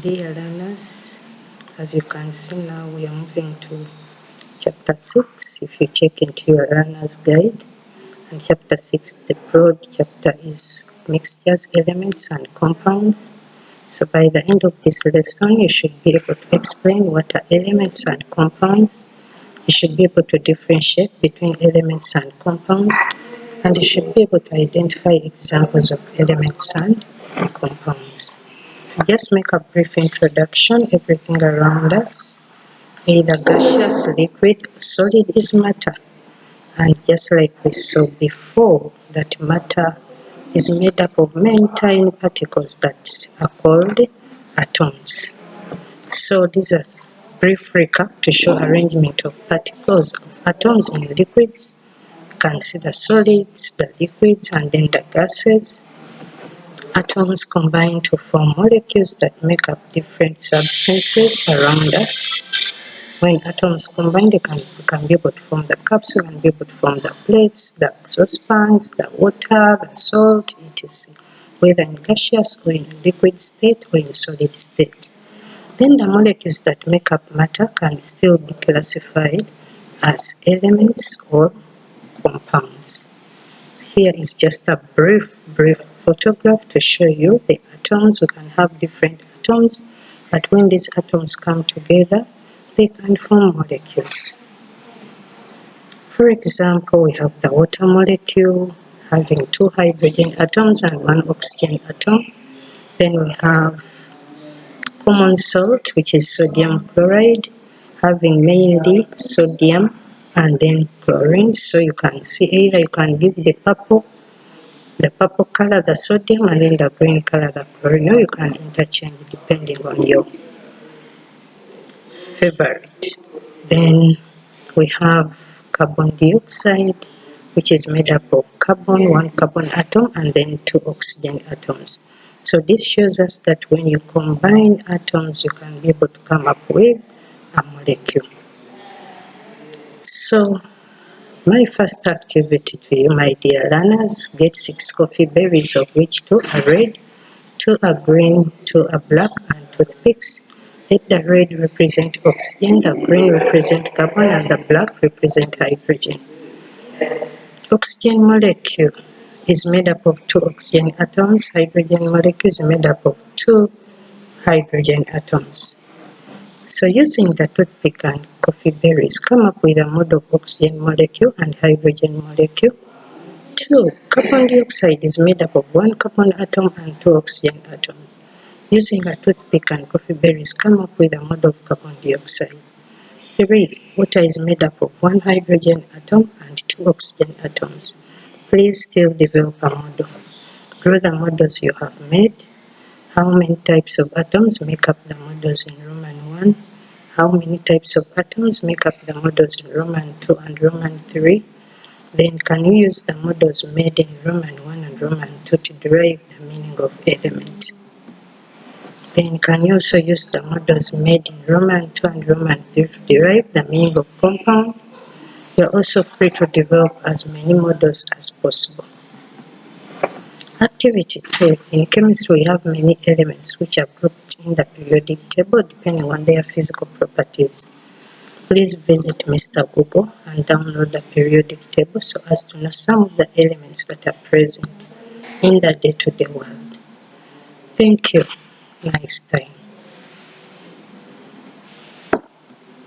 Dear learners, as you can see now, we are moving to chapter 6. If you check into your learner's guide, and chapter 6, the broad chapter is mixtures, elements and compounds. So by the end of this lesson, you should be able to explain what are elements and compounds. You should be able to differentiate between elements and compounds, and you should be able to identify examples of elements and compounds. Just make a brief introduction. Everything around us, either gaseous, liquid, or solid, is matter. And just like we saw before, that matter is made up of many tiny particles that are called atoms. So these are brief recap to show arrangement of particles of atoms in liquids. You can see the solids, the liquids, and then the gases. Atoms combine to form molecules that make up different substances around us. When atoms combine, we can be able to form the capsule and be able to form the plates, the saucepans, the water, the salt, etc. Whether in gaseous or in liquid state or in solid state. Then the molecules that make up matter can still be classified as elements or compounds. Here is just a brief photograph to show you the atoms. We can have different atoms, but when these atoms come together, they can form molecules. For example, we have the water molecule having 2 hydrogen atoms and 1 oxygen atom. Then we have common salt, which is sodium chloride, having mainly sodium and then chlorine. So you can see either you can give the purple color, the sodium, and then the green color, the chlorine. Or you can interchange depending on your favorite. Then we have carbon dioxide, which is made up of carbon, 1 carbon atom, and then 2 oxygen atoms. So this shows us that when you combine atoms, you can be able to come up with a molecule. So my first activity to you, my dear learners, get 6 coffee berries, of which 2 are red, 2 are green, 2 are black, and toothpicks. Let the red represent oxygen, the green represent carbon, and the black represent hydrogen. Oxygen molecule is made up of 2 oxygen atoms. Hydrogen molecule is made up of 2 hydrogen atoms. So using the toothpick and coffee berries, come up with a model of oxygen molecule and hydrogen molecule. 2. Carbon dioxide is made up of 1 carbon atom and 2 oxygen atoms. Using a toothpick and coffee berries, come up with a model of carbon dioxide. 3. Water is made up of 1 hydrogen atom and 2 oxygen atoms. Please still develop a model. Draw the models you have made. How many types of atoms make up the models in Roman 1? How many types of atoms make up the models in Roman 2 and Roman 3? Then can you use the models made in Roman 1 and Roman 2 to derive the meaning of element? Then can you also use the models made in Roman 2 and Roman 3 to derive the meaning of compound? You are also free to develop as many models as possible. Activity 2. In chemistry, we have many elements which are grouped in the periodic table depending on their physical properties. Please visit Mr. Google and download the periodic table so as to know some of the elements that are present in the day-to-day world. Thank you. Nice time.